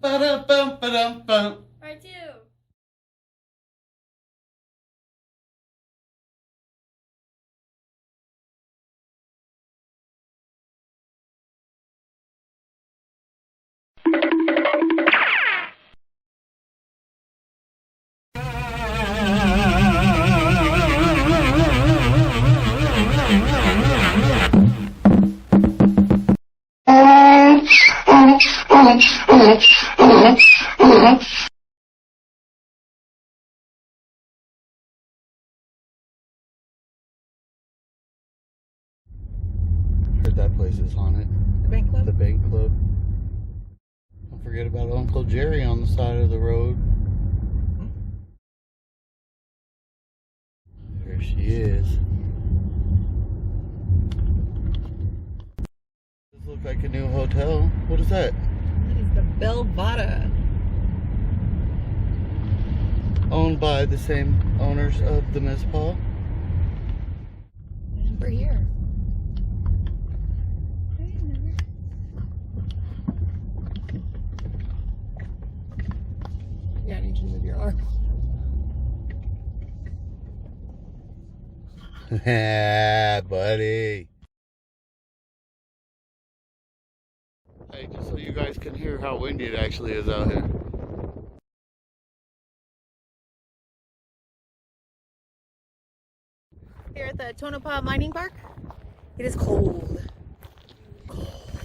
Ba-da-bum-ba-dum-bum. Part 2. Heard that place is haunted. The bank club? The bank club. Don't forget about Uncle Jerry on the side of the road. There she is. This looks like a new hotel. What is that? That is the Belvada. Owned by the same owners of the Mitzpah. And we're here. Yeah, I need you to move your arm. Buddy. Hey, just so you guys can hear how windy it actually is out here. Here at the Tonopah Mining Park, it is cold.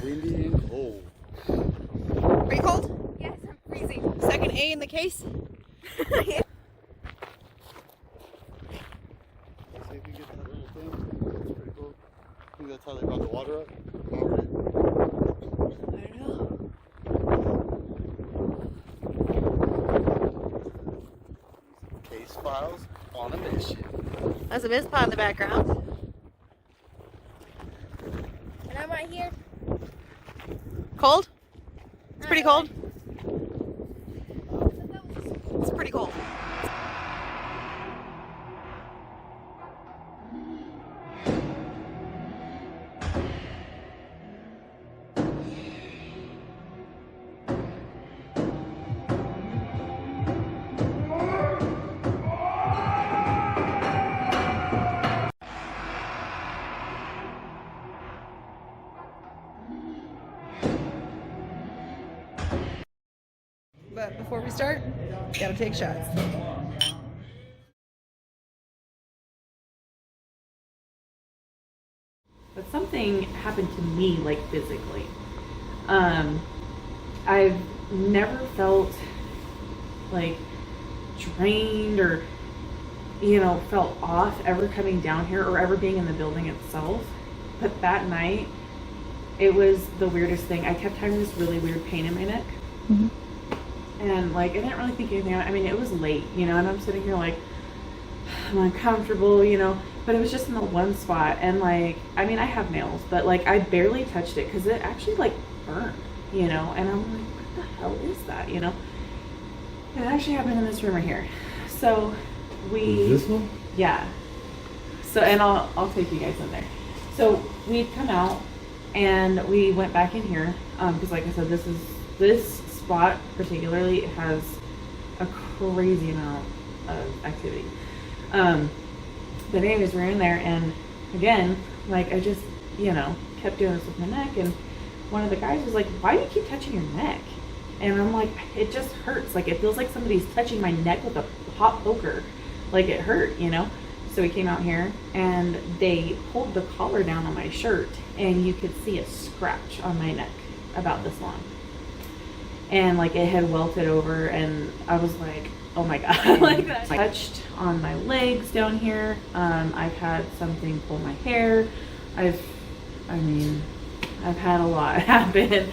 Windy and cold. Are you cold? Yes, I'm freezing. Second A in the case? See if you get that little thing. That's pretty cool. I think that's how they brought the water up. I don't know. Case files on a mission. That's a Mitzpah in the background. And I'm right here. Cold? It's pretty cold. Really. It's pretty cold. But before we start, gotta take shots. But something happened to me, like physically. I've never felt like drained or, felt off ever coming down here or ever being in the building itself. But that night, it was the weirdest thing. I kept having this really weird pain in my neck. Mm-hmm. And I didn't really think anything of it. I mean, it was late, and I'm sitting here I'm uncomfortable, but it was just in the one spot. And I have nails, but I barely touched it because it actually burned, and I'm like, what the hell is that, And it actually happened in this room right here. So Is this one? yeah. So, and I'll take you guys in there. So we'd come out and we went back in here, because like I said, this spot particularly has a crazy amount of activity. But anyways, we're in there, and again, I just, kept doing this with my neck, and one of the guys was like, why do you keep touching your neck? And I'm like, it just hurts. It feels like somebody's touching my neck with a hot poker. It hurt, So we came out here, and they pulled the collar down on my shirt, and you could see a scratch on my neck about this long. And it had welted over, and I was like, oh my god. That. I touched on my legs down here. I've had something pull my hair. I've had a lot happen.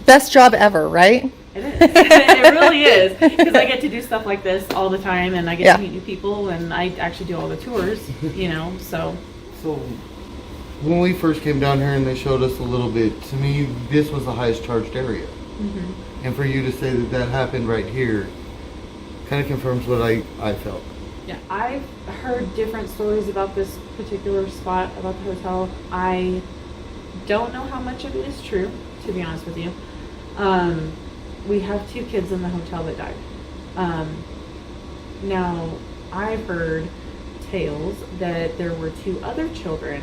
Best job ever, right? It is. It really is, because I get to do stuff like this all the time, and I get to meet new people, and I actually do all the tours, so. So, when we first came down here and they showed us a little bit, to me, this was the highest charged area. Mm-hmm. And for you to say that happened right here kind of confirms what I felt. Yeah, I've heard different stories about this particular spot, about the hotel. I don't know how much of it is true, to be honest with you. we have 2 kids in the hotel that died. Now, I've heard tales that there were 2 other children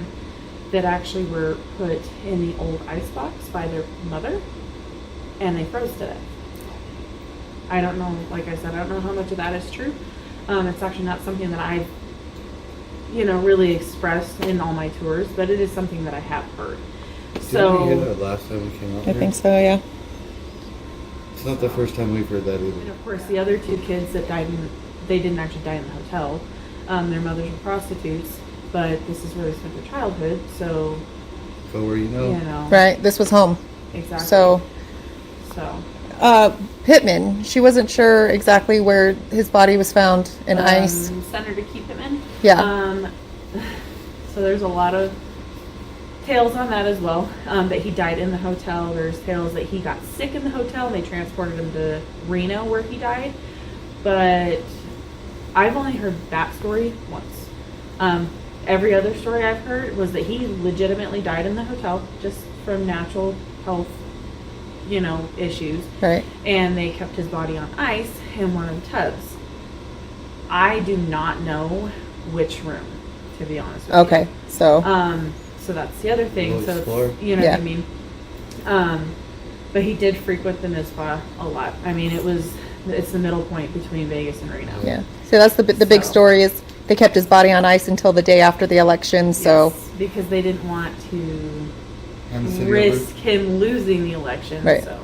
that actually were put in the old icebox by their mother, and they froze to death. I don't know, like I said, I don't know how much of that is true. It's actually not something that I've, really expressed in all my tours, but it is something that I have heard. Didn't we hear that last time we came out I here? think so, yeah. It's not the first time we've heard that And either. of course, the other 2 kids that died, they didn't actually die in the hotel. Their mothers were prostitutes, but this is where they spent their childhood, so, Go where you know. Right, this was home. Exactly. So, So, Pittman, she wasn't sure exactly where his body was found in ice. Center to keep him in. Yeah. So there's a lot of tales on that as well. That he died in the hotel. There's tales that he got sick in the hotel and they transported him to Reno where he died. But I've only heard that story once. Every other story I've heard was that he legitimately died in the hotel just from natural health, issues. Right. And they kept his body on ice in one of the tubs. I do not know which room, to be honest with you. Okay, so. So that's the other thing. We'll So explore. it's, what Yeah. I mean. But he did frequent the Mitzpah a lot. I mean, it's the middle point between Vegas and Reno. Yeah. So that's the big So- story is they kept his body on ice until the day after the election. So. Yes, because they didn't want to And the city risk him losing the election. Right. So.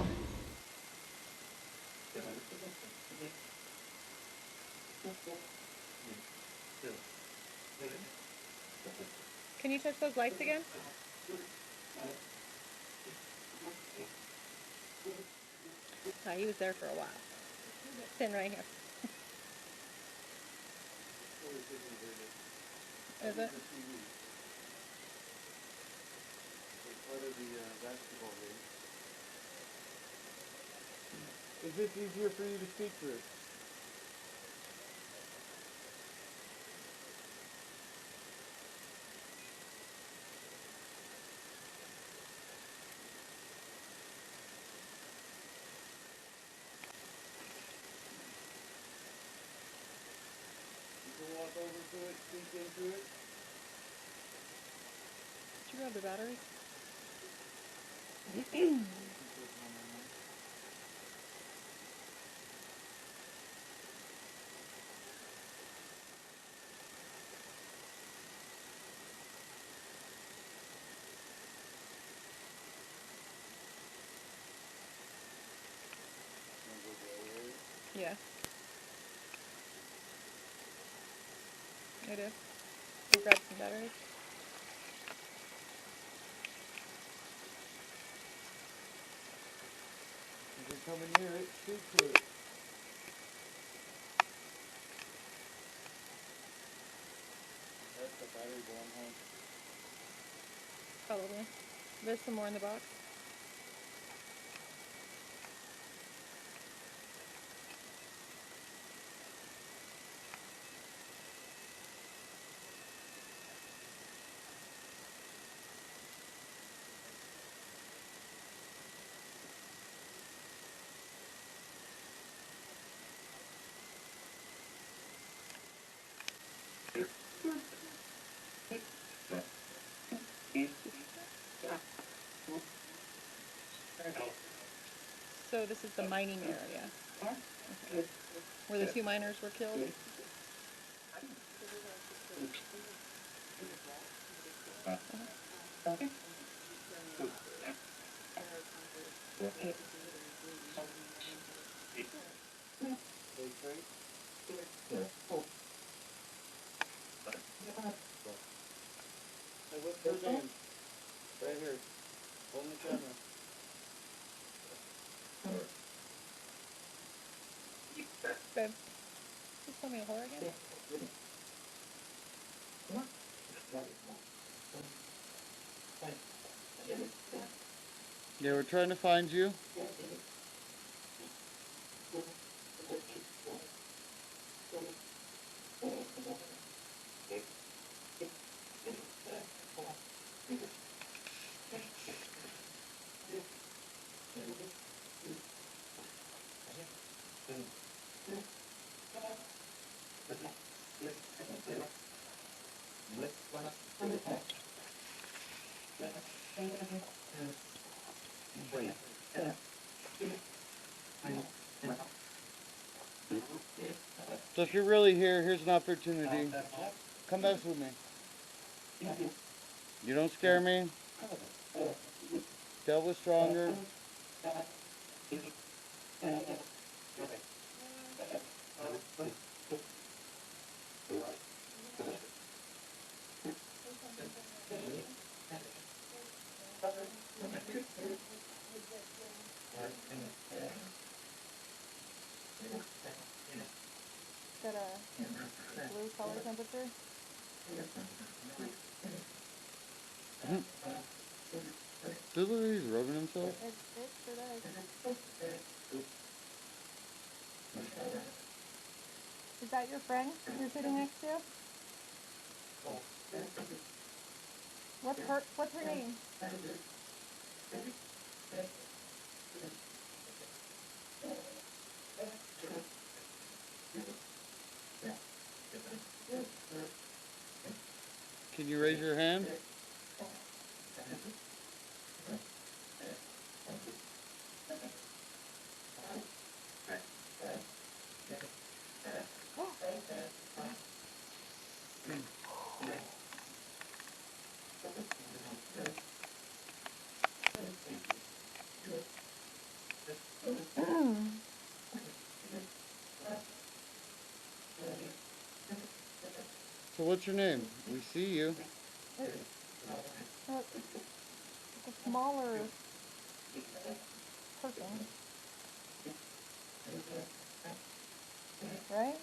Can you touch those lights again? He was there for a while. Sitting right here. Is it? Is this easier for you to speak through? You can walk over to it, speak into it. Did you grab the batteries? Yeah. I do. We'll grab some batteries. You can come in near it, speak to it. That's the battery going home. Probably. There's some more in the box. So this is the mining area. Okay. Where the 2 miners were killed? Hey, what's your name? Right here. On the camera. Babe. Just tell me a whore again? Yeah, we're trying to find you. So if you're really here, here's an opportunity. Come mess with me. You don't scare me. Devil is stronger. Got a blue color temperature. Does look like he's rubbing himself? It sure does. Is that your friend you're sitting next to? What's her name? Can you raise your hand? So what's your name? We see you. It's a smaller person, right?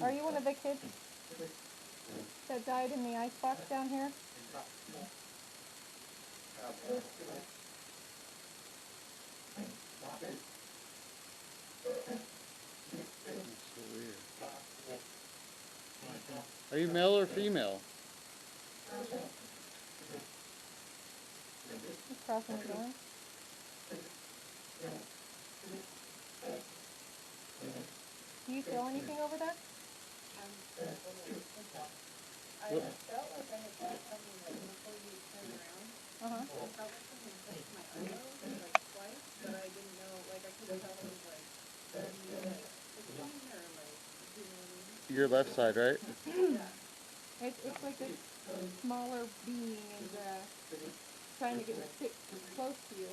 Are you one of the kids that died in the icebox down here? That's so weird. Are you male or female? He's crossing his arms. Do you feel anything over there? I felt like I had felt something like before you turned around. Uh-huh. I felt like something touched my elbow like twice, but I didn't know, like I couldn't tell if it was like me like pushing or like, you know what I mean? Your left side, right? Yeah. It's like this smaller being is trying to sit close to you.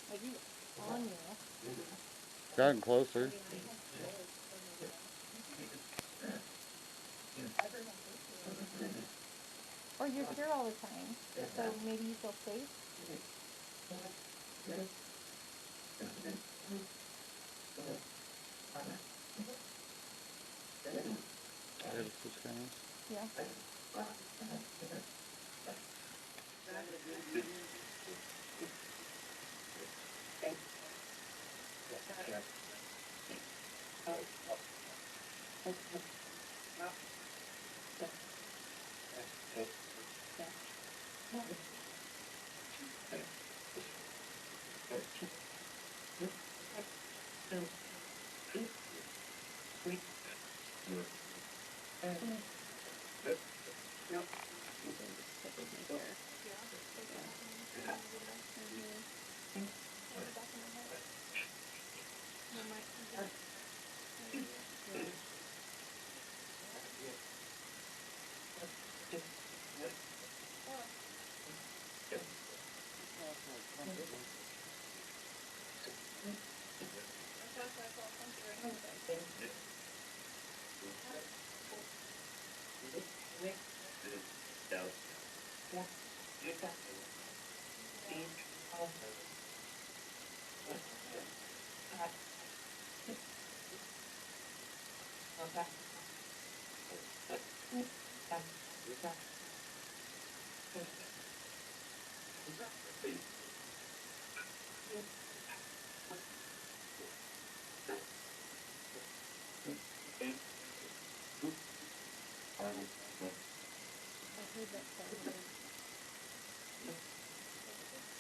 Like he's on you. Gotten closer. Or you're here all the time, so maybe you feel safe. I gotta switch cameras. Yeah.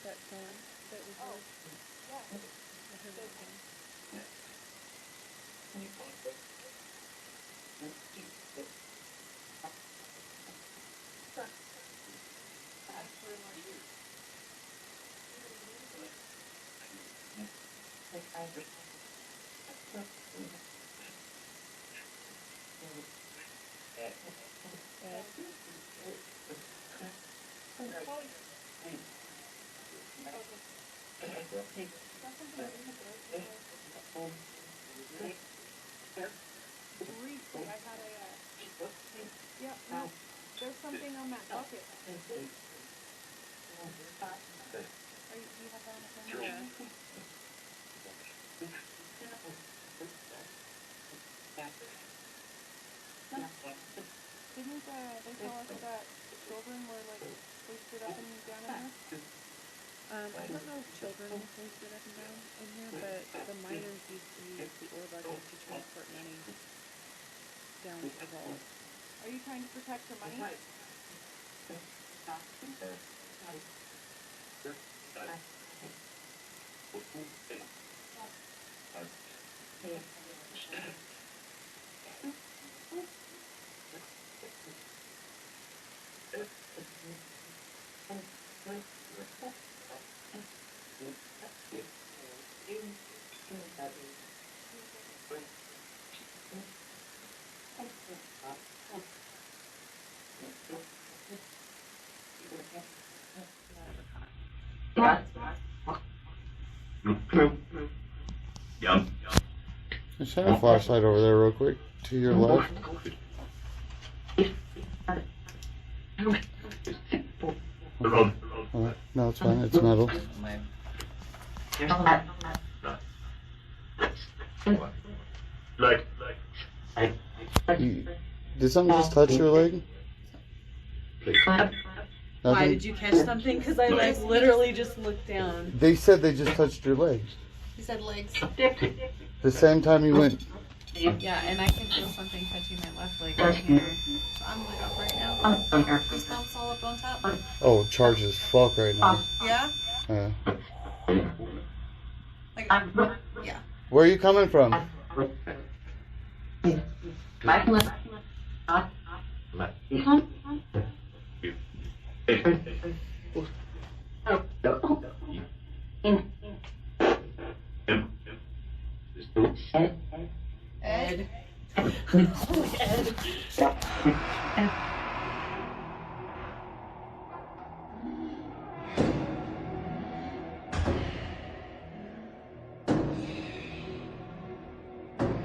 That sound that we heard. I heard that sound. Ed? Polly. Focus. Got something in your throat, your leg. Briefly, I had yep, no, there's something on that bucket. Do you have that on the camera? Yeah. Didn't they tell us that children were like hoisted up and down in there? I don't know if children hoisted up and down in here, but the miners used to use the ore bucket to transport money down to the vault. Are you trying to protect your money? Just shine a flashlight over there real quick to your left. No, it's fine. It's metal. Did something just touch your leg? Why Nothing? did you catch something? Because I like literally just looked down. They said they just touched your leg. He said legs. The same time you went. Yeah, and I can feel something touching my left leg right here. So I'm leg up right now. Goosebumps all up on top. Oh, charged as fuck right now. Yeah? Yeah. Like, yeah. Where are you coming from? Ed?